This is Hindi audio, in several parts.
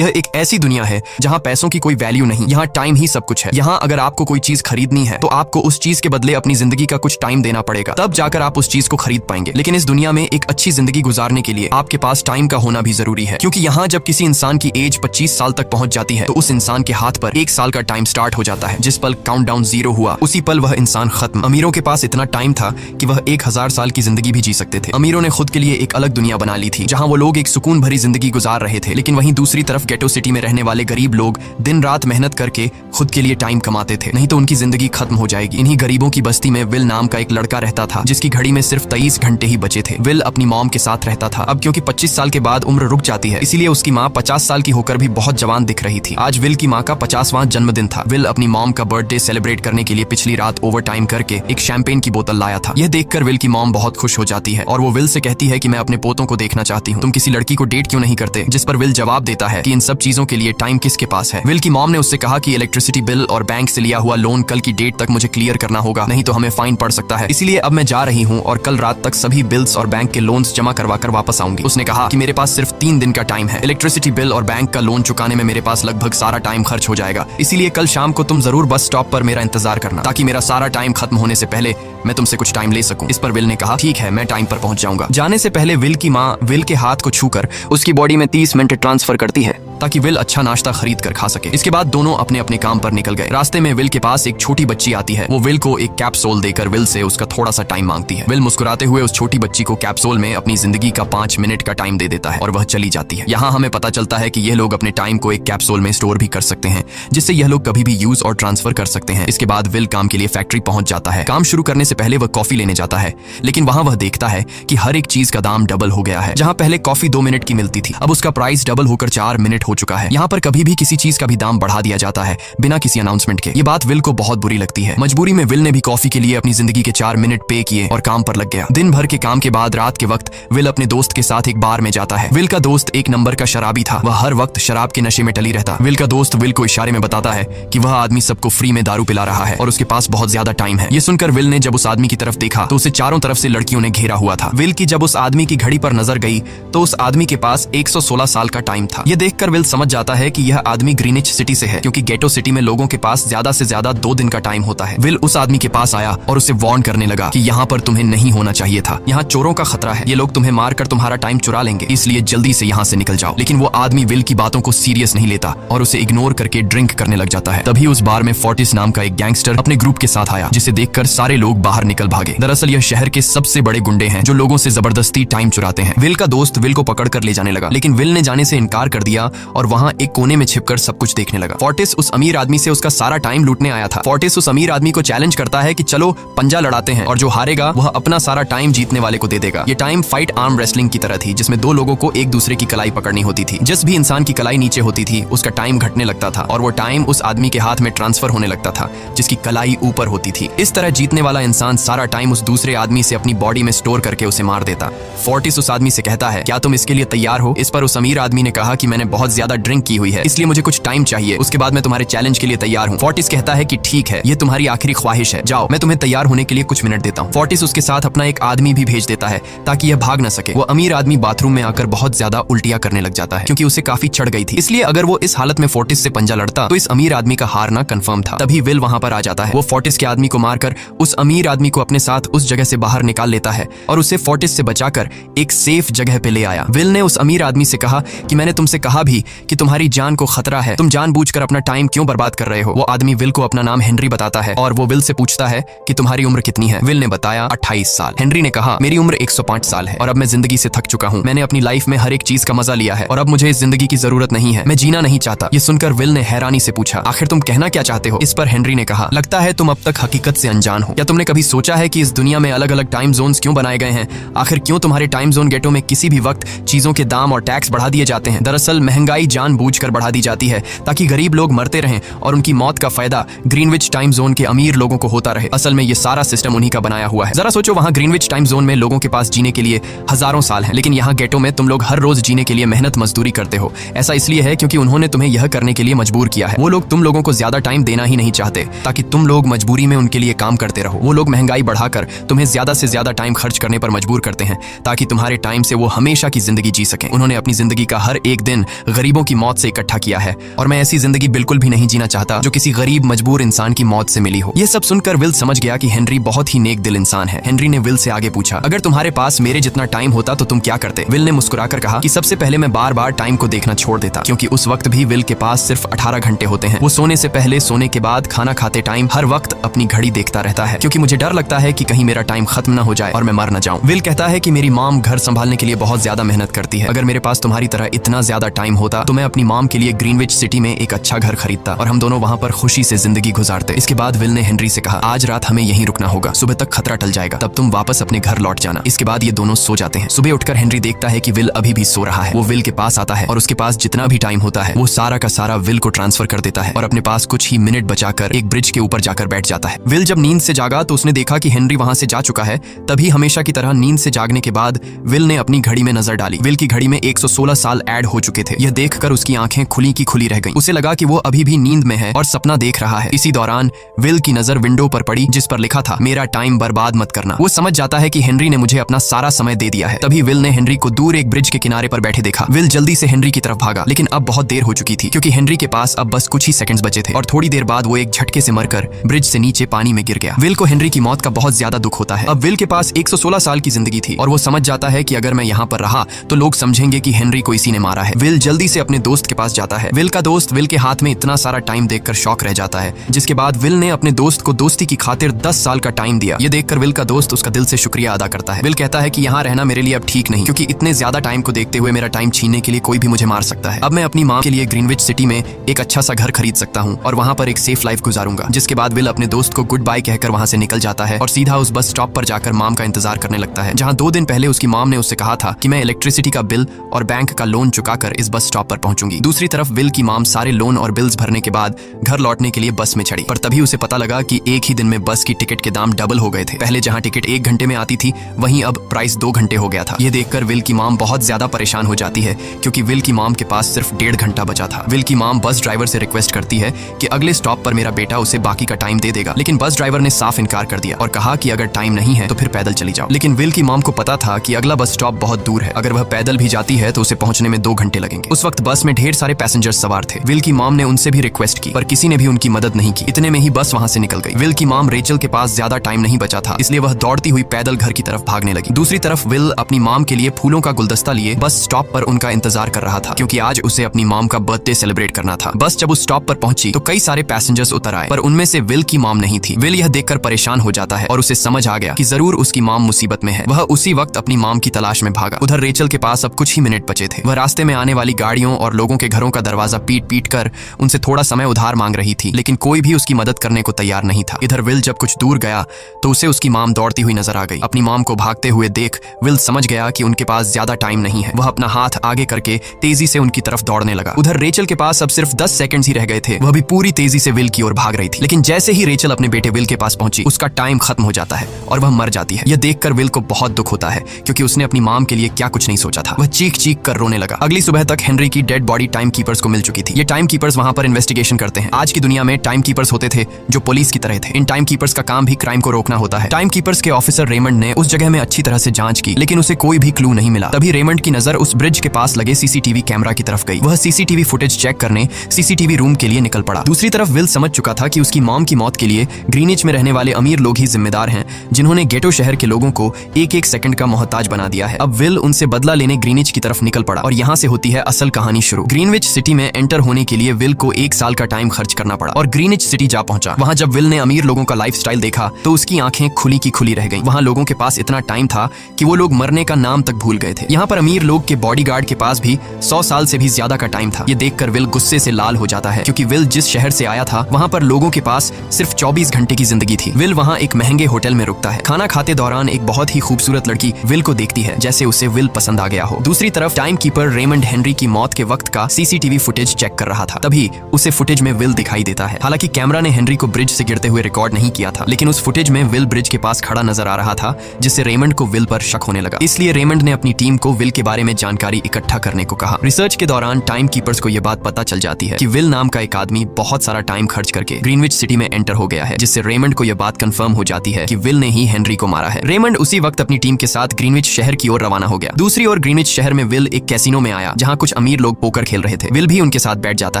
यह एक ऐसी दुनिया है जहाँ पैसों की कोई वैल्यू नहीं, यहाँ टाइम ही सब कुछ है। यहाँ अगर आपको कोई चीज खरीदनी है तो आपको उस चीज के बदले अपनी जिंदगी का कुछ टाइम देना पड़ेगा, तब जाकर आप उस चीज को खरीद पाएंगे। लेकिन इस दुनिया में एक अच्छी जिंदगी गुजारने के लिए आपके पास टाइम का होना भी जरूरी है, क्योंकि यहाँ जब किसी इंसान की एज 25 साल तक पहुंच जाती है तो उस इंसान के हाथ पर 1 साल का टाइम स्टार्ट हो जाता है। जिस पल काउंटडाउन 0 हुआ उसी पल वह इंसान खत्म। अमीरों के पास इतना टाइम था कि वह 1000 साल की जिंदगी भी जी सकते थे। अमीरों ने खुद के लिए एक अलग दुनिया बना ली थी जहाँ वो लोग एक सुकून भरी जिंदगी गुजार रहे थे, लेकिन वहीं दूसरी तरफ गेटो सिटी में रहने वाले गरीब लोग दिन रात मेहनत करके खुद के लिए टाइम कमाते थे, नहीं तो उनकी जिंदगी खत्म हो जाएगी। इन्हीं गरीबों की बस्ती में विल नाम का एक लड़का रहता था जिसकी घड़ी में सिर्फ 23 घंटे ही बचे थे। विल अपनी मॉम के साथ रहता था। अब क्योंकि 25 साल के बाद उम्र रुक जाती है, इसीलिए उसकी माँ 50 साल की होकर भी बहुत जवान दिख रही थी। आज विल की माँ का 50वां जन्मदिन था। विल अपनी मॉम का बर्थडे सेलिब्रेट करने के लिए पिछली रात ओवर टाइम करके एक शैंपेन की बोतल लाया था। यह देखकर विल की मॉम बहुत खुश हो जाती है और वो विल से कहती है कि मैं अपने पोतों को देखना चाहती हूँ, तुम किसी लड़की को डेट क्यों नहीं करते? जिस पर विल जवाब देता है कि इन सब चीजों के लिए टाइम किसके पास है। विल की मॉम ने उससे कहा कि इलेक्ट्रिसिटी बिल और बैंक से लिया हुआ लोन कल की डेट तक मुझे क्लियर करना होगा, नहीं तो हमें फाइन पड़ सकता है। इसलिए अब मैं जा रही हूँ और कल रात तक सभी बिल्स और बैंक के लोन्स जमा करवा कर वापस आऊंगी। उसने कहा कि मेरे पास सिर्फ 3 दिन का टाइम है। इलेक्ट्रिसिटी बिल और बैंक का लोन चुकाने में मेरे पास लगभग सारा टाइम खर्च हो जाएगा, इसीलिए कल शाम को तुम जरूर बस स्टॉप पर मेरा इंतजार करना, ताकि मेरा सारा टाइम खत्म होने से पहले मैं तुमसे कुछ टाइम ले सकूं। इस पर विल ने कहा ठीक है, मैं टाइम पर पहुंच जाऊंगा। जाने से पहले विल की माँ विल के हाथ को छूकर उसकी बॉडी में 30 मिनट ट्रांसफर करती है ताकि विल अच्छा नाश्ता खरीद कर खा सके। इसके बाद दोनों अपने अपने काम पर निकल गए। रास्ते में विल के पास एक छोटी बच्ची आती है। वो विल को एक कैप्सूल देकर विल से उसका थोड़ा सा टाइम मांगती है। विल मुस्कुराते हुए उस छोटी बच्ची को कैप्सूल में अपनी जिंदगी का 5 मिनट का टाइम दे देता है और वह चली जाती है। यहाँ हमें पता चलता है कि यह लोग अपने टाइम को एक कैप्सूल में स्टोर भी कर सकते हैं, जिससे यह लोग कभी भी यूज और ट्रांसफर कर सकते हैं। इसके बाद विल काम के लिए फैक्ट्री पहुंच जाता है। काम शुरू करने से पहले वह कॉफी लेने जाता है, लेकिन वहां वह देखता है कि हर एक चीज का दाम डबल हो गया है। जहां पहले कॉफी 2 मिनट की मिलती थी, अब उसका प्राइस डबल होकर 4 मिनट हो चुका है। यहाँ पर कभी भी किसी चीज का भी दाम बढ़ा दिया जाता है बिना किसी अनाउंसमेंट के। ये बात विल को बहुत बुरी लगती है। मजबूरी में विल ने भी कॉफी के लिए अपनी जिंदगी के 4 मिनट पे किए और काम पर लग गया। दिन भर के काम के बाद रात के वक्त विल अपने दोस्त के साथ एक बार में जाता है। विल का दोस्त एक नंबर का शराबी था। वह हर वक्त शराब के नशे में टली रहता। विल का दोस्त विल को इशारे में बताता है कि वह आदमी सबको फ्री में दारू पिला रहा है और उसके पास बहुत ज्यादा टाइम है। ये सुनकर विल ने जब उस आदमी की तरफ देखा तो उसे चारों तरफ से लड़कियों ने घेरा हुआ था। विल की जब उस आदमी की घड़ी पर नजर गई तो उस आदमी के पास 116 साल का टाइम था। ये देखकर विल समझ जाता है कि यह आदमी ग्रीनिच सिटी से है, क्योंकि गेटो सिटी में लोगों के पास ज्यादा से ज्यादा 2 दिन का टाइम होता है। विल उस आदमी के पास आया और उसे वार्न करने लगा कि यहाँ पर तुम्हें नहीं होना चाहिए था। यहाँ चोरों का खतरा है, ये लोग तुम्हें मारकर तुम्हारा टाइम चुरा लेंगे, इसलिए जल्दी से यहाँ से निकल जाओ। लेकिन वो आदमी विल की बातों को सीरियस नहीं लेता और उसे इग्नोर करके ड्रिंक करने लग जाता है। तभी उस बार में फोर्टिस नाम का एक गैंगस्टर अपने ग्रुप के साथ आया, जिसे देखकर सारे लोग बाहर निकल भागे। दरअसल यह शहर के सबसे बड़े गुंडे हैं जो लोगों से जबरदस्ती टाइम चुराते हैं। विल का दोस्त विल को पकड़ कर ले जाने लगा, लेकिन विल ने जाने से इनकार कर दिया और वहाँ एक कोने में छिपकर सब कुछ देखने लगा। फोर्टिस उस अमीर आदमी से उसका सारा टाइम लूटने आया था। फोर्टिस उस अमीर आदमी को चैलेंज करता है कि चलो पंजा लड़ाते हैं और जो हारेगा वह अपना सारा टाइम जीतने वाले को दे देगा। ये टाइम फाइट आर्म रेसलिंग की तरह थी, जिसमें 2 लोगों को एक दूसरे की कलाई पकड़नी होती थी। जिस भी इंसान की कलाई नीचे होती थी उसका टाइम घटने लगता था और वो टाइम उस आदमी के हाथ में ट्रांसफर होने लगता था जिसकी कलाई ऊपर होती थी। इस तरह जीतने वाला इंसान सारा टाइम उस दूसरे आदमी से अपनी बॉडी में स्टोर करके उसे मार देता। फोर्टिस उस आदमी से कहता है क्या तुम इसके लिए तैयार हो? इस पर उस अमीर आदमी ने कहा कि मैंने बहुत ज्यादा ड्रिंक की हुई है, इसलिए मुझे कुछ टाइम चाहिए, उसके बाद मैं तुम्हारे चैलेंज के लिए तैयार हूँ। फोर्टिस कहता है कि ठीक है, ये तुम्हारी आखिरी ख्वाहिश है, जाओ, मैं तुम्हें तैयार होने के लिए कुछ मिनट देता हूँ। फोर्टिस उसके साथ अपना एक आदमी भी भेज देता है ताकि यह भाग न सके। वो अमीर आदमी बाथरूम में आकर बहुत ज्यादा उल्टियां करने लग जाता है क्योंकि उसे काफी चढ़ गई थी, इसलिए अगर वो इस हालत में फोर्टिस से पंजा लड़ता तो इस अमीर आदमी का हारना कंफर्म था। तभी विल वहां पर आ जाता है। वो फोर्टिस के आदमी को मारकर उस अमीर आदमी को अपने साथ उस जगह से बाहर निकाल लेता है और उसे फोर्टिस से बचाकर एक सेफ जगह पे ले आया। विल ने उस अमीर आदमी से कहा कि मैंने तुमसे कहा भी कि तुम्हारी जान को खतरा है, तुम जानबूझकर अपना टाइम क्यों बर्बाद कर रहे हो? वो आदमी विल को अपना नाम हेनरी बताता है और वो विल से पूछता है कि तुम्हारी उम्र कितनी है? विल ने बताया 28 साल। हेनरी ने कहा मेरी उम्र 105 साल है और अब मैं जिंदगी से थक चुका हूँ। मैंने अपनी लाइफ में हर एक चीज का मजा लिया है और अब मुझे इस जिंदगी की जरूरत नहीं है, मैं जीना नहीं चाहता। ये सुनकर विल ने हैरानी से पूछा आखिर तुम कहना क्या चाहते हो? इस पर हेनरी ने कहा लगता है तुम अब तक हकीकत से अनजान हो। क्या तुमने कभी सोचा है कि इस दुनिया में अलग अलग टाइम जोन्स क्यों बनाए गए हैं? आखिर क्यों तुम्हारे टाइम जोन गेटो में किसी भी वक्त चीजों के दाम और टैक्स बढ़ा दिए जाते हैं? दरअसल महंगाई जानबूझकर बढ़ा दी जाती है ताकि गरीब लोग मरते रहें और उनकी मौत का फायदा ग्रीनविच टाइम जोन के अमीर लोगों को होता रहे। असल में ये सारा सिस्टम उन्हीं का बनाया हुआ है। जरा सोचो, वहाँ ग्रीनविच टाइम जोन में लोगों के पास जीने के लिए हजारों साल हैं, लेकिन यहाँ गेटो में तुम लोग हर रोज जीने के लिए मेहनत मजदूरी करते हो। ऐसा इसलिए है क्योंकि उन्होंने तुम्हें यह करने के लिए मजबूर किया है। वो लोग तुम लोगों को ज्यादा टाइम देना ही नहीं चाहते ताकि तुम लोग मजबूरी में उनके लिए काम करते रहो। वो लोग महंगाई बढ़ाकर तुम्हें ज्यादा से ज्यादा टाइम खर्च करने पर मजबूर करते हैं ताकि तुम्हारे टाइम से वो हमेशा की जिंदगी जी सकें। उन्होंने अपनी जिंदगी का हर एक दिन गरीबों की मौत से इकट्ठा किया है और मैं ऐसी जिंदगी बिल्कुल भी नहीं जीना चाहता जो किसी गरीब मजबूर इंसान की मौत से मिली हो। ये सब सुनकर विल समझ गया कि हेनरी बहुत ही नेक दिल इंसान है। हेनरी ने विल से आगे पूछा, अगर तुम्हारे पास मेरे जितना टाइम होता तो तुम क्या करते? विल ने मुस्कुराकर कहा कि सबसे पहले मैं बार बार टाइम को देखना छोड़ देता, क्योंकि उस वक्त भी विल के पास सिर्फ 18 घंटे होते हैं। वो सोने से पहले, सोने के बाद, खाना खाते टाइम हर वक्त अपनी घड़ी देखता रहता है, क्योंकि मुझे डर लगता है कि कहीं मेरा टाइम खत्म न हो जाए और मैं मर न जाऊं। विल कहता है कि मेरी मॉम घर संभालने के लिए बहुत ज्यादा मेहनत करती है। अगर मेरे पास तुम्हारी तरह इतना ज्यादा टाइम होता तो मैं अपनी मॉम के लिए ग्रीनविच सिटी में एक अच्छा घर खरीदता और हम दोनों वहाँ पर खुशी से जिंदगी गुजारते। इसके बाद विल ने हेनरी से कहा, आज रात हमें यहीं रुकना होगा, सुबह तक खतरा टल जाएगा, तब तुम वापस अपने घर लौट जाना। इसके बाद ये दोनों सो जाते हैं। सुबह उठकर हेनरी देखता है कि विल अभी भी सो रहा है। वो विल के पास आता है और उसके पास जितना भी टाइम होता है वो सारा का सारा विल को ट्रांसफर कर देता है और अपने पास कुछ ही मिनट बचाकर एक ब्रिज के ऊपर जाकर बैठ जाता है। विल जब नींद से जागा तो उसने देखा कि हेनरी वहां से जा चुका है। तभी हमेशा की तरह नींद से जागने के बाद विल ने अपनी घड़ी में नजर डाली। विल की घड़ी में 116 साल ऐड हो चुके थे। यह देखकर उसकी आंखें खुली की खुली रह गईं। उसे लगा कि वो अभी भी नींद में है और सपना देख रहा है। इसी दौरान विल की नजर विंडो पर पड़ी जिस पर लिखा था, मेरा टाइम बर्बाद मत करना। वो समझ जाता है कि हेनरी ने मुझे अपना सारा समय दे दिया है। तभी विल ने हेनरी को दूर एक ब्रिज के किनारे पर बैठे देखा। विल जल्दी से हेनरी की तरफ भागा, लेकिन अब बहुत देर हो चुकी थी, क्योंकि हेनरी के पास अब बस कुछ ही सेकंड्स बचे थे और थोड़ी देर बाद वो एक झटके से मरकर ब्रिज से नीचे पानी में गिर गया। विल को हेनरी की मौत का बहुत ज्यादा दुख होता है। अब विल के पास 116 साल की जिंदगी थी और वो समझ जाता है कि अगर मैं यहाँ पर रहा तो लोग समझेंगे कि हेनरी को इसी ने मारा है। विल जल्दी से अपने दोस्त के पास जाता है। विल का दोस्त विल के हाथ में इतना सारा टाइम देखकर शॉक रह जाता है, जिसके बाद विल ने अपने दोस्त को दोस्ती की खातिर 10 साल का टाइम दिया। ये देखकर विल का दोस्त उसका दिल से शुक्रिया अदा करता है। विल कहता है कि यहाँ रहना मेरे लिए अब ठीक नहीं, क्योंकि इतने ज्यादा टाइम को देखते हुए मेरा टाइम छीनने के लिए कोई भी मुझे मार सकता है। अब मैं अपनी माँ के लिए ग्रीनविच सिटी में एक अच्छा सा घर खरीद सकता हूँ और वहाँ पर एक सेफ लाइफ गुजारूंगा। जिसके बाद विल अपने दोस्त को गुड बाय कहकर वहाँ से निकल जाता है और सीधा उस बस स्टॉप पर जाकर मॉम का इंतजार करने लगता है, जहाँ 2 दिन पहले उसकी मॉम ने उससे कहा था कि मैं इलेक्ट्रिसिटी का बिल और बैंक का लोन चुकाकर इस बस स्टॉप पर पहुंचूंगी। दूसरी तरफ विल की मॉम सारे लोन और बिल्स भरने के बाद घर लौटने के लिए बस में चढ़ी, पर तभी उसे पता लगा कि एक ही दिन में बस की टिकट के दाम डबल हो गए थे। पहले जहाँ टिकट 1 घंटे में आती थी वहीं अब प्राइस 2 घंटे हो गया था। ये देखकर विल की मॉम बहुत ज्यादा परेशान हो जाती है, क्योंकि विल की मॉम के पास सिर्फ 1.5 घंटा बचा था। विल की मॉम बस ड्राइवर से रिक्वेस्ट करती है कि अगले स्टॉप पर मेरा बेटा उसे बाकी का टाइम दे देगा, लेकिन बस ड्राइवर ने साफ इनकार कर दिया और कहा कि अगर टाइम नहीं है तो फिर पैदल चली जाओ। लेकिन विल की मॉम को पता था कि अगला बस स्टॉप बहुत दूर है, अगर वह पैदल भी जाती है तो उसे पहुंचने में 2 घंटे लगेंगे। उस वक्त बस में ढेर सारे पैसेंजर्स सवार थे। विल की मॉम ने उनसे भी रिक्वेस्ट की, पर किसी ने भी उनकी मदद नहीं की। इतने में ही बस वहां से निकल गई। विल की मॉम रेचल के पास ज्यादा टाइम नहीं बचा था, इसलिए वह दौड़ती हुई पैदल घर की तरफ भागने लगी। दूसरी तरफ विल अपनी मॉम के लिए फूलों का गुलदस्ता लिए बस स्टॉप पर उनका इंतजार कर रहा था, क्योंकि आज उसे अपनी मॉम का बर्थडे सेलिब्रेट करना था। बस जब उस स्टॉप पर पहुंची तो कई सारे पैसेंजर्स उतर आए, पर उनमें से विल की मॉम नहीं थी। विल यह देखकर परेशान हो जाता है और उसे समझ आ गया कि जरूर उसकी मॉम मुसीबत में है। वह उसी वक्त अपनी मॉम की तलाश में भागा। उधर रेचल के पास अब कुछ ही मिनट बचे थे। वह रास्ते में आने वाली गाड़ियों और लोगों के घरों का दरवाजा पीट पीट कर उनसे थोड़ा समय उधार मांग रही थी, लेकिन कोई भी उसकी मदद करने को तैयार नहीं था। इधर विल जब कुछ दूर गया तो उसे उसकी मॉम दौड़ती हुई नजर आ गई। अपनी मॉम को भागते हुए देख विल समझ गया कि उनके पास ज्यादा टाइम नहीं है। वह अपना हाथ आगे करके तेजी से उनकी तरफ दौड़ने लगा। उधर रेचल के पास अब सिर्फ 10 सेकंड्स ही रह गए थे। वह भी पूरी तेजी से विल की ओर भाग रही थी, लेकिन जैसे ही रेचल अपने बेटे विल के पास पहुंची उसका टाइम खत्म हो जाता है और वह मर जाती है। यह देखकर विल को बहुत दुख होता है, क्योंकि उसने अपनी मॉम के लिए क्या कुछ नहीं सोचा था। वह चीख चीख कर रोने लगा। अगली सुबह तक हेनरी की डेड बॉडी टाइम कीपर्स को मिल चुकी थी। ये टाइम कीपर्स वहां पर इन्वेस्टिगेशन करते हैं। आज की दुनिया में टाइम कीपर्स होते थे जो पुलिस की तरह थे। इन टाइम कीपर्स का काम भी क्राइम को रोकना होता है। टाइम कीपर्स के ऑफिसर रेमंड ने उस जगह में अच्छी तरह से जांच की, लेकिन उसे कोई भी क्लू नहीं मिला। तभी रेमंड की नजर उस ब्रिज के पास लगे सीसीटीवी कैमरा की तरफ गई। वह सीसीटीवी फुटेज चेक करने सीसीटीवी रूम के लिए निकल पड़ा। दूसरी तरफ विल समझ चुका था कि उसकी मॉम की मौत के लिए ग्रीनिच में रहने वाले अमीर लोग ही जिम्मेदार हैं, जिन्होंने गेटो शहर के लोगों को एक एक सेकंड का मोहताज बना दिया है। अब विल उनसे बदला लेने ग्रीनिच की तरफ निकल पड़ा और यहाँ से होती है असल कहानी शुरू। ग्रीनविच सिटी में एंटर होने के लिए विल को 1 साल का टाइम खर्च करना पड़ा और ग्रीनिच सिटी जा पहुंचा। वहां जब विल ने अमीर लोगों का लाइफस्टाइल देखा तो उसकी आंखें खुली की खुली रह गईं। वहां लोगों के पास इतना टाइम था कि वो लोग मरने का नाम तक भूल गए थे। यहाँ पर अमीर लोग के बॉडीगार्ड के पास भी 100 साल से भी ज्यादा का टाइम था। ये देखकर विल गुस्से से लाल हो जाता है, क्योंकि विल जिस शहर से आया था वहां पर लोगों के पास सिर्फ 24 घंटे की जिंदगी थी। विल वहां एक महंगे होटल में रुकता है। खाना खाते दौरान एक बहुत ही खूबसूरत लड़की विल को देखती है, जैसे उसे विल पसंद आ गया हो। दूसरी तरफ टाइम कीपर रेमंड हेनरी की मौत के वक्त का सीसीटीवी फुटेज चेक कर रहा था। तभी उसे फुटेज में विल दिखाई देता है। हालांकि कैमरा ने हेनरी को ब्रिज से गिरते हुए रिकॉर्ड नहीं किया था, लेकिन उस फुटेज में विल ब्रिज के पास खड़ा नजर आ रहा था, जिससे रेमंड को विल पर शक होने लगा। इसलिए रेमंड ने अपनी टीम को विल के बारे में जानकारी इकट्ठा करने को कहा। रिसर्च के दौरान टाइम कीपर्स को यह बात पता चल जाती है कि विल नाम का एक आदमी बहुत सारा टाइम खर्च करके ग्रीनविच सिटी में एंटर हो गया है, जिससे रेमंड को यह बात कंफर्म हो जाती है कि विल ने ही हेनरी को मारा है। रेमंड उसी वक्त अपनी टीम के साथ ग्रीनविच शहर की ओर रवाना हो गया। दूसरी ओर ग्रीनविच शहर में विल एक कैसीनो में आया, जहां कुछ अमीर अमीर लोग पोकर खेल रहे थे। विल भी उनके साथ बैठ जाता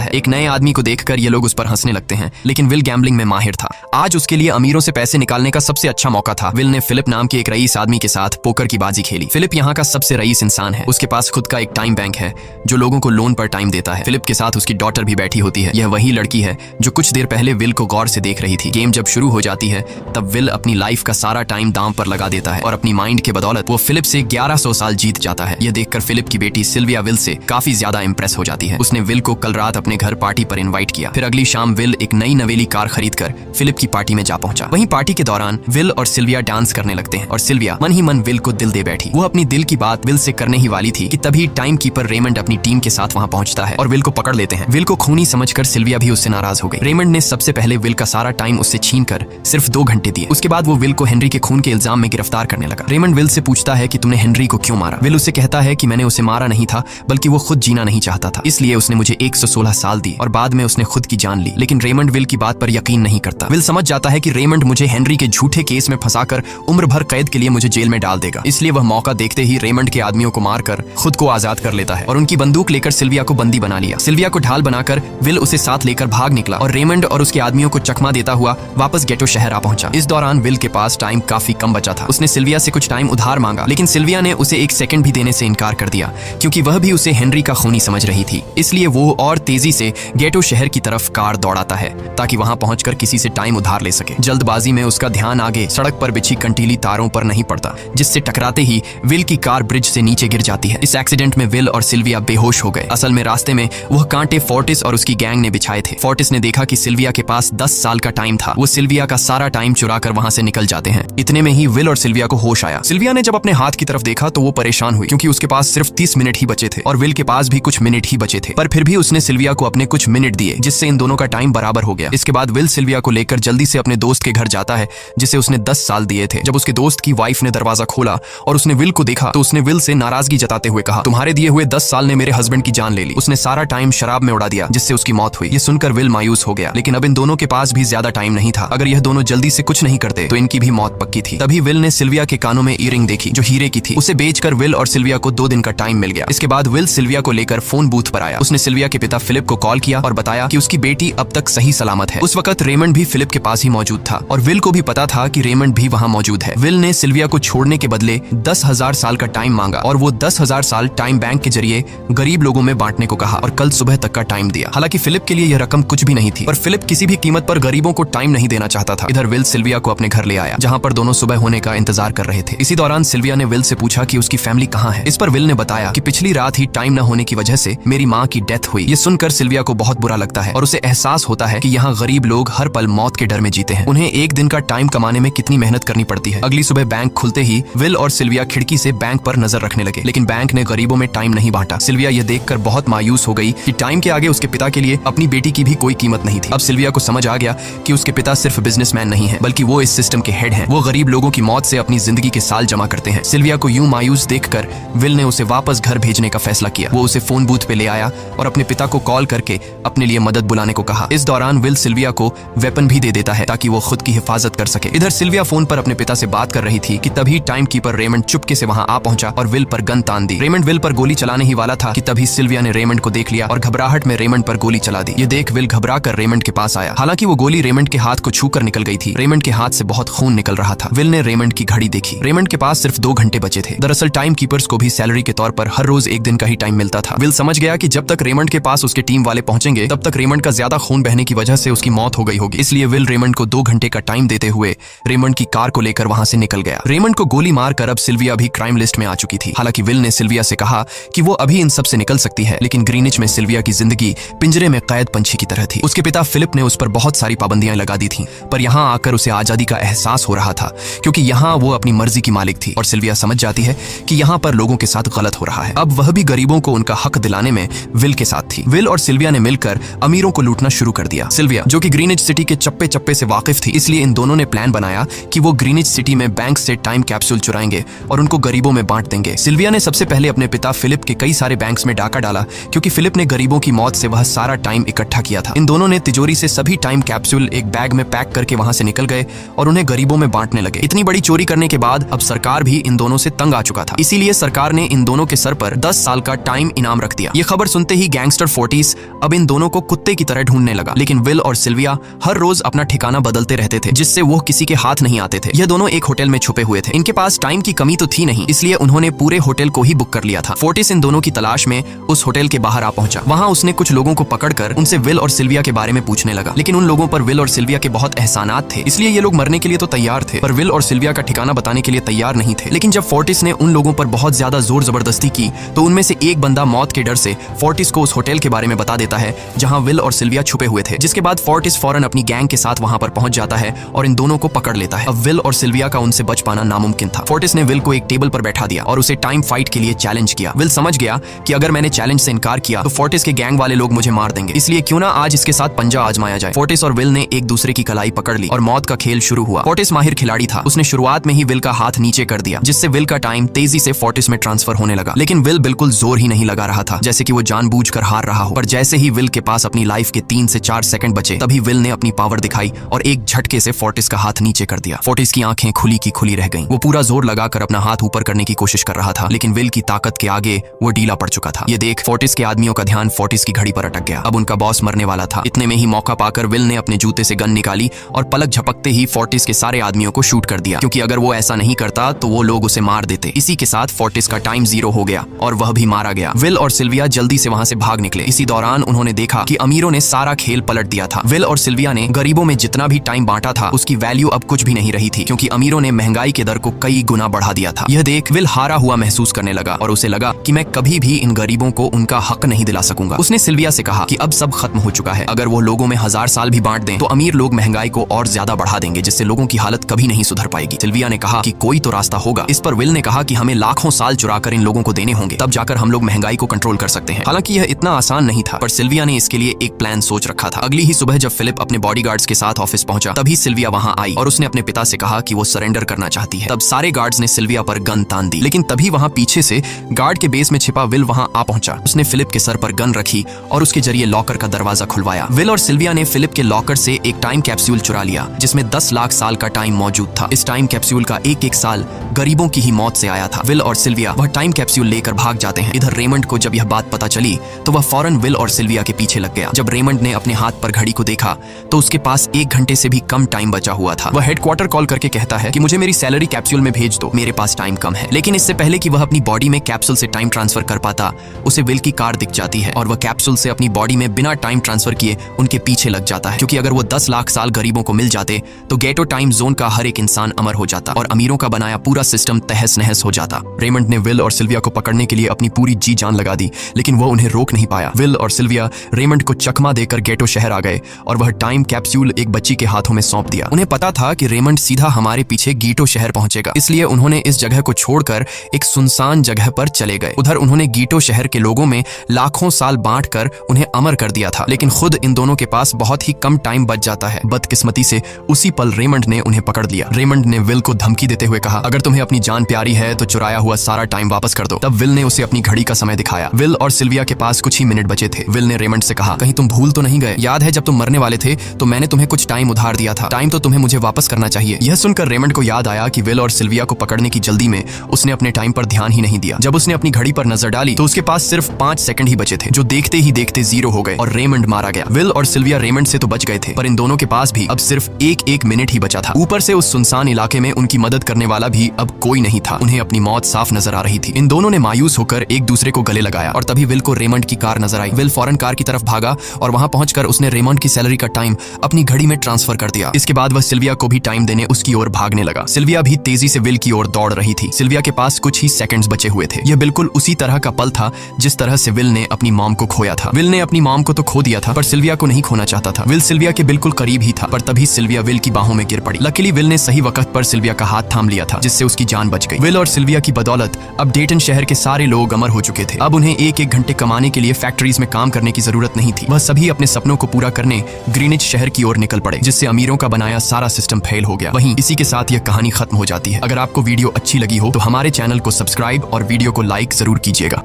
है। एक नए आदमी को देखकर ये लोग उस पर हंसने लगते हैं, लेकिन विल गैम्बलिंग में माहिर था। आज उसके लिए अमीरों से पैसे निकालने का सबसे अच्छा मौका था। विल ने फिलिप नाम के एक रईस आदमी के साथ पोकर की बाजी खेली। फिलिप यहाँ का सबसे रईस इंसान है। उसके पास खुद का एक टाइम बैंक है जो लोगों को लोन पर टाइम देता है। फिलिप के साथ उसकी डॉटर भी बैठी होती है। यह वही लड़की है जो कुछ देर पहले विल को गौर से देख रही थी। गेम जब शुरू हो जाती है तब विल अपनी लाइफ का सारा टाइम दांव पर लगा देता है और अपनी माइंड के बदौलत वो फिलिप से 1100 साल जीत जाता है। यह देखकर फिलिप की बेटी सिल्विया विल से काफी ज्यादा इंप्रेस हो जाती है। उसने विल को कल रात अपने घर पार्टी पर इनवाइट किया। फिर अगली शाम विल एक नई नवेली कार खरीदकर फिलिप की पार्टी में जा पहुंचा। वहीं पार्टी के दौरान विल और सिल्विया डांस करने लगते हैं और सिल्विया मन ही मन विल को दिल दे बैठी। वो अपनी दिल की बात विल से करने ही वाली थी कि तभी टाइम कीपर रेमंड अपनी टीम के साथ वहां पहुंचता है और विल को पकड़ लेते हैं। विल को खूनी समझकर सिल्विया भी उससे नाराज हो गई। रेमंड ने सबसे पहले विल का सारा टाइम उससे छीनकर सिर्फ 2 घंटे दिए। उसके बाद वो विल को हेनरी के खून के इल्जाम में गिरफ्तार करने लगा। रेमंड विल से पूछता है कि तुमने हेनरी को क्यों मारा। विल उसे कहता है कि मैंने उसे मारा नहीं था, बल्कि वो खुद जीना नहीं चाहता था, इसलिए उसने मुझे 116 साल दी और बाद में उसने खुद की जान ली। लेकिन रेमंड विल की बात पर यकीन नहीं करता। विल समझ जाता है कि रेमंड मुझे हेनरी के झूठे केस में फंसाकर उम्र भर कैद के लिए मुझे जेल में डाल देगा, इसलिए वह मौका देखते ही रेमंड के आदमियों को मारकर खुद को आजाद कर लेता है और उनकी बंदूक लेकर सिल्विया को बंदी बना लिया। सिल्विया को ढाल बनाकर विल उसे साथ लेकर भाग निकला और रेमंड और उसके आदमियों को चकमा देता हुआ वापस गेटो शहर आ पहुंचा। इस दौरान विल के पास टाइम काफी कम बचा था। उसने सिल्विया से कुछ टाइम उधार मांगा, लेकिन सिल्विया ने उसे 1 सेकंड भी देने से इनकार कर दिया, क्योंकि वह भी उसे हेनरी का खूनी समझ रही थी। इसलिए वो और तेजी से गेटो शहर की तरफ कार दौड़ाता है ताकि वहां पहुंचकर किसी से टाइम उधार ले सके। जल्दबाजी में उसका ध्यान आगे सड़क पर बिछी कंटीली तारों पर नहीं पड़ता, जिससे टकराते ही विल की कार ब्रिज से नीचे गिर जाती है। इस एक्सीडेंट में विल और सिल्विया बेहोश हो गए। असल में रास्ते में वह कांटे फोर्टिस और उसकी गैंग ने बिछाए थे। फोर्टिस ने देखा कि सिल्विया के पास 10 साल का टाइम था। वो सिल्विया का सारा टाइम चुरा कर वहां से निकल जाते हैं। इतने में ही विल और सिल्विया को होश आया। सिल्विया ने जब अपने हाथ की तरफ देखा तो वो परेशान हुई, क्योंकि उसके पास सिर्फ 30 मिनट ही बचे थे और विल के पास भी कुछ मिनट ही बचे थे। पर फिर भी उसने सिल्विया को अपने कुछ मिनट दिए, जिससे इन दोनों का टाइम बराबर हो गया। इसके बाद विल सिल्विया को लेकर जल्दी से अपने दोस्त के घर जाता है, जिसे उसने 10 साल दिए थे। जब उसके दोस्त की वाइफ ने दरवाजा खोला और उसने विल को देखा तो उसने विल से नाराजगी जताते हुए कहा, तुम्हारे दिए हुए 10 साल ने मेरे हस्बैंड की जान ले ली। उसने सारा टाइम शराब में उड़ा दिया, जिससे उसकी मौत हुई। ये सुनकर विल मायूस हो गया, लेकिन अब इन दोनों के पास भी ज्यादा टाइम नहीं था। अगर यह दोनों जल्दी से कुछ नहीं करते तो इनकी भी मौत पक्की थी। तभी विल ने सिल्विया के कानों में ईयरिंग देखी जो हीरे की थी। उसे बेचकर विल और सिल्विया को 2 दिन का टाइम मिल गया। इसके बाद विल सिल्विया को लेकर फोन बूथ पर आया। उसने सिल्विया के पिता फिलिप को कॉल किया और बताया कि उसकी बेटी अब तक सही सलामत है। उस वक्त रेमंड भी फिलिप के पास ही मौजूद था और विल को भी पता था कि रेमंड भी वहां मौजूद है। विल ने सिल्विया को छोड़ने के बदले 10,000 साल का टाइम मांगा और वो 10,000 साल टाइम बैंक के जरिए गरीब लोगों में बांटने को कहा और कल सुबह तक का टाइम दिया। हालांकि फिलिप के लिए यह रकम कुछ भी नहीं थी, पर फिलिप किसी भी कीमत पर गरीबों को टाइम नहीं देना चाहता था। इधर विल सिल्विया को अपने घर ले आया, जहां पर दोनों सुबह होने का इंतजार कर रहे थे। इसी दौरान सिल्विया ने विल से पूछा कि उसकी फैमिली कहाँ है। इस पर विल ने बताया कि पिछली रात ही टाइम न होने की वजह से मेरी माँ की डेथ हुई। ये सुनकर सिल्विया को बहुत बुरा लगता है और उसे एहसास होता है कि यहाँ गरीब लोग हर पल मौत के डर में जीते हैं। उन्हें एक दिन का टाइम कमाने में कितनी मेहनत करनी पड़ती है। अगली सुबह बैंक खुलते ही विल और सिल्विया खिड़की से बैंक पर नजर रखने लगे, लेकिन बैंक ने गरीबों में टाइम नहीं बांटा। सिल्विया यह देखकर बहुत मायूस हो गई कि टाइम के आगे उसके पिता के लिए अपनी बेटी की भी कोई कीमत नहीं थी। अब सिल्विया को समझ आ गया कि उसके पिता सिर्फ बिजनेसमैन नहीं है, बल्कि वो इस सिस्टम के हेड हैं। वो गरीब लोगों की मौत से अपनी जिंदगी के साल जमा करते हैं। सिल्विया को यूं मायूस देखकर विल ने उसे वापस घर भेजने का फैसला किया। वो उसे फोन बूथ पे ले आया और अपने पिता को कॉल करके अपने लिए मदद बुलाने को कहा। इस दौरान विल सिल्विया को वेपन भी दे देता है ताकि वो खुद की हिफाजत कर सके। इधर सिल्विया फोन पर अपने पिता से बात कर रही थी कि तभी टाइम कीपर रेमंड चुपके से वहां आ पहुंचा और विल पर गन तान दी। रेमंड विल पर गोली चलाने ही वाला था कि तभी सिल्विया ने रेमंड को देख लिया और घबराहट में रेमंड पर गोली चला दी। ये देख विल घबरा कर रेमंड के पास आया। हालांकि वो गोली रेमंड के हाथ को छूकर निकल गई थी। रेमंड के हाथ से बहुत खून निकल रहा था। विल ने रेमंड की घड़ी देखी। रेमंड के पास सिर्फ 2 घंटे बचे थे। दरअसल टाइम कीपर्स को भी सैलरी के तौर पर हर रोज 1 दिन का ही टाइम मिलता था। विल समझ गया कि जब तक रेमंड के पास उसके टीम वाले पहुंचेंगे तब तक रेमंड का ज्यादा खून बहने की वजह से उसकी मौत हो गई होगी। इसलिए विल रेमंड को 2 घंटे का टाइम देते हुए रेमंड की कार को लेकर वहां से निकल गया। रेमंड को गोली मारकर अब सिल्विया भी क्राइम लिस्ट में आ चुकी थी। हालांकि विल ने सिल्विया से कहा कि वो अभी इन सब से निकल सकती है, लेकिन ग्रीनिच में सिल्विया की जिंदगी पिंजरे में कैद पंछी की तरह थी। उसके पिता फिलिप ने उस पर बहुत सारी पाबंदियां लगा दी थी, पर यहाँ आकर उसे आजादी का एहसास हो रहा था, क्योंकि यहाँ वो अपनी मर्जी की मालिक थी और सिल्विया समझ जाती है कि यहाँ पर लोगों के साथ गलत हो रहा है। अब वह भी गरीबों को उनका हक दिलाने में विल के साथ थी। विल और सिल्विया ने मिलकर अमीरों को लूटना शुरू कर दिया। सिल्विया, जो कि ग्रीनिच सिटी के चप्पे चप्पे से वाकिफ थी, इसलिए इन दोनों ने प्लान बनाया कि वो ग्रीनिच सिटी में बैंक से टाइम कैप्सूल चुराएंगे और उनको गरीबों में बांट देंगे। सिल्विया ने सबसे पहले अपने पिता फिलिप के कई सारे बैंक्स में डाका डाला, क्योंकि फिलिप ने गरीबों की मौत से वह सारा टाइम इकट्ठा किया था। इन दोनों ने तिजोरी से सभी टाइम कैप्सूल एक बैग में पैक करके वहां से निकल गए और उन्हें गरीबों में बांटने लगे। इतनी बड़ी चोरी करने के बाद अब सरकार भी इन दोनों से तंग आ चुका था। इसीलिए सरकार ने इन दोनों के सर पर 10 साल का टाइम इनाम रख दिया। ये खबर सुनते ही गैंगस्टर फोर्टिस अब इन दोनों को कुत्ते की तरह ढूंढने लगा, लेकिन विल और सिल्विया हर रोज अपना ठिकाना बदलते रहते थे, जिससे वो किसी के हाथ नहीं आते थे। यह दोनों एक होटल में छुपे हुए थे। इनके पास टाइम की कमी तो थी नहीं, इसलिए उन्होंने पूरे होटल को ही बुक कर लिया था। फोर्टिस इन दोनों की तलाश में उस होटल के बाहर आ पहुंचा। वहां उसने कुछ लोगों को पकड़कर उनसे विल और सिल्विया के बारे में पूछने लगा, लेकिन उन लोगों पर विल और सिल्विया के बहुत एहसानात थे, इसलिए ये लोग मरने के लिए तो तैयार थे, पर विल और सिल्विया का ठिकाना बताने के लिए तैयार नहीं थे। लेकिन जब फोर्टिस ने उन लोगों पर बहुत ज्यादा जोर जबरदस्ती की, तो उनमें से एक बंदा मौत के डर से फोर्टिस को उस होटल के बारे में बता देता है जहां विल और सिल्विया छुपे हुए थे। जिसके बाद फोर्टिस फौरन अपनी गैंग के साथ वहां पर पहुंच जाता है और इन दोनों को पकड़ लेता है। अब विल और सिल्विया का उनसे बच पाना नामुमकिन था। फोर्टिस ने विल को एक टेबल पर बैठा दिया और उसे टाइम फाइट के लिए चैलेंज किया। विल समझ गया कि अगर मैंने चैलेंज से इनकार किया तो फोर्टिस के गैंग वाले लोग मुझे मार देंगे, इसलिए क्यों ना आज इसके साथ पंजा आजमाया जाए। फोर्टिस और विल ने एक दूसरे की कलाई पकड़ ली और मौत का खेल शुरू हुआ। फोर्टिस माहिर खिलाड़ी था, उसने शुरुआत में ही विल का हाथ नीचे कर दिया, जिससे विल का टाइम तेजी से फोर्टिस में ट्रांसफर होने लगा। लेकिन विल बिल्कुल जोर ही नहीं लगा रहा था, जैसे कि वो जानबूझकर हार रहा हो। पर जैसे ही विल के पास अपनी लाइफ के 3 से 4 सेकंड बचे, तभी विल ने अपनी पावर दिखाई और एक झटके से फोर्टिस का हाथ नीचे कर दिया। फोर्टिस की आंखें खुली की खुली रह गईं। वो पूरा जोर लगाकर अपना हाथ ऊपर करने की कोशिश कर रहा था, लेकिन विल की ताकत के आगे वो ढीला पड़ चुका था। ये देख फोर्टिस के आदमियों का ध्यान फोर्टिस की घड़ी पर अटक गया। अब उनका बॉस मरने वाला था। इतने में ही मौका पाकर विल ने अपने जूते से गन निकाली और पलक झपकते ही फोर्टिस के सारे आदमियों को शूट कर दिया, क्योंकि अगर वो ऐसा नहीं करता तो वो लोग उसे मार देते। इसी के साथ फोर्टिस का टाइम 0 हो गया और वह भी मारा गया। विल और सिल्विया जल्दी से वहां से भाग निकले। इसी दौरान उन्होंने देखा कि अमीरों ने सारा खेल पलट दिया था। विल और सिल्विया ने गरीबों में जितना भी टाइम बांटा था उसकी वैल्यू अब कुछ भी नहीं रही थी, क्योंकि अमीरों ने महंगाई के दर को कई गुना बढ़ा दिया था। यह देख विल हारा हुआ महसूस करने लगा और उसे लगा कि मैं कभी भी इन गरीबों को उनका हक नहीं दिला सकूंगा। उसने सिल्विया से कहा कि अब सब खत्म हो चुका है, अगर वो लोगों में 1000 साल भी बांट दें तो अमीर लोग महंगाई को और ज्यादा बढ़ा देंगे, जिससे लोगों की हालत कभी नहीं सुधर पाएगी। सिल्विया ने कहा कि कोई तो रास्ता होगा। इस पर विल ने कहा कि हमें लाखों साल चुराकर इन लोगों को देने होंगे, तब जाकर हम लोग महंगाई को कंट्रोल कर सकते हैं। हालांकि यह इतना आसान नहीं था, पर सिल्विया ने इसके लिए एक प्लान सोच रखा था। अगली ही सुबह जब फिलिप अपने बॉडीगार्ड्स के साथ ऑफिस पहुंचा, तभी सिल्विया वहां आई और उसने अपने पिता से कहा कि वो सरेंडर करना चाहती है। तब सारे गार्ड्स ने सिल्विया पर गन तान दी, लेकिन तभी वहां पीछे से गार्ड के बेस में छिपा विल वहां आ पहुंचा। उसने फिलिप के सर पर गन रखी और उसके जरिए लॉकर का दरवाजा खुलवाया। विल और सिल्विया ने फिलिप के लॉकर से एक टाइम कैप्सूल चुरा लिया, जिसमें 10 लाख साल का टाइम मौजूद था। इस टाइम कैप्सूल का एक एक साल गरीबों की ही मौत से आया था। विल और सिल्विया वह टाइम कैप्सूल लेकर भाग जाते हैं। इधर रेमंड को जब यह बात पता चली तो वह फौरन विल और सिल्विया के पीछे लग गया। जब रेमंड ने अपने हाथ पर घड़ी को देखा तो उसके पास 1 घंटे से भी कम टाइम बचा हुआ था। वह हेडक्वार्टर कॉल करके कहता है कि मुझे मेरी सैलरी कैप्सूल में भेज दो, मेरे पास टाइम कम है। लेकिन इससे पहले कि वह अपनी बॉडी में कैप्सूल से टाइम ट्रांसफर कर पाता, उसे विल की कार दिख जाती है और वह कैप्सूल से अपनी बॉडी में बिना टाइम ट्रांसफर किए उनके पीछे लग जाता है, क्योंकि अगर वो 10 लाख साल गरीबों को मिल जाते तो गेटो टाइम जोन का हर एक इंसान अमर हो जाता और अमीरों का बनाया पूरा सिस्टम तहस नहस हो जाता। रेमंड ने विल और सिल्विया को पकड़ने के लिए अपनी पूरी जी जान लगा दी, लेकिन वो उन्हें रोक नहीं पाया। विल और सिल्विया रेमंड को चकमा देकर गेटो शहर आ गए और वह टाइम कैप्सूल एक बच्ची के हाथों में सौंप दिया। उन्हें पता था कि रेमंड सीधा हमारे पीछे गीटो शहर पहुंचेगा, इसलिए उन्होंने इस जगह को छोड़कर एक सुनसान जगह पर चले गए। उधर उन्होंने गीटो शहर के लोगों में लाखों साल बांटकर उन्हें अमर कर दिया था, लेकिन खुद इन दोनों के पास बहुत ही कम टाइम बच जाता है। बदकिस्मती से उसी पल रेमंड ने उन्हें पकड़ लिया। रेमंड ने विल को धमकी देते हुए कहा, अगर तुम्हें अपनी जान प्यारी है तो चुराया हुआ सारा टाइम वापस कर दो। तब विल ने उसे अपनी घड़ी का समय दिखाया। विल और सिल्विया के पास कुछ ही मिनट बचे थे। विल ने रेमंड से कहा, कहीं तुम भूल तो नहीं गए? याद है जब तुम मरने वाले थे तो मैंने तुम्हें कुछ टाइम उधार दिया था, टाइम तो तुम्हें मुझे वापस करना चाहिए। यह सुनकर रेमंड को याद आया कि विल और सिल्विया को पकड़ने की जल्दी में उसने अपने टाइम पर ध्यान ही नहीं दिया। जब उसने अपनी घड़ी पर नजर डाली तो उसके पास सिर्फ 5 सेकंड ही बचे थे, जो देखते ही देखते 0 हो गए और रेमंड मारा गया। विल और सिल्विया रेमंड से तो बच गए थे, पर इन दोनों के पास भी अब सिर्फ एक मिनट ही बचा था। ऊपर से उस सुनसान इलाके में उनकी मदद करने वाला भी अब कोई नहीं था। उन्हें अपनी मौत साफ नजर आ रही थी। इन दोनों ने मायूस होकर एक दूसरे को गले लगाया और तभी विल को रेमंड की कार नजर आई। विल फौरन कार की तरफ भागा और वहां पहुंचकर उसने रेमंड की सैलरी का टाइम अपनी घड़ी में ट्रांसफर कर दिया। इसके बाद वह सिल्विया को भी टाइम देने उसकी ओर भागने लगा। सिल्विया भी तेजी से विल की ओर दौड़ रही थी। सिल्विया के पास कुछ ही सेकंड्स बचे हुए थे। यह बिल्कुल उसी तरह का पल था जिस तरह से विल ने अपनी मॉम को खोया था। विल ने अपनी मॉम को तो खो दिया था, पर सिल्विया को नहीं खोना चाहता था। विल सिल्विया के बिल्कुल करीब ही था, पर तभी सिल्विया विल की बाहों में गिर पड़ी। लकीली विल ने सही वक्त पर सिल्विया का हाथ थाम लिया था, जिससे उसकी जान बच गई। विल और सिल्विया की बदौलत अब डेटन शहर के सारे लोग अमर हो चुके थे। अब उन्हें 1-1 घंटे कमाने के लिए फैक्ट्रीज में काम करने की जरूरत नहीं थी। वह सभी अपने सपनों को पूरा करने ग्रीनिच शहर की ओर निकल पड़े, जिससे अमीरों का बनाया सारा सिस्टम फेल हो गया। वहीं इसी के साथ यह कहानी खत्म हो जाती है। अगर आपको वीडियो अच्छी लगी हो तो हमारे चैनल को सब्सक्राइब और वीडियो को लाइक जरूर कीजिएगा।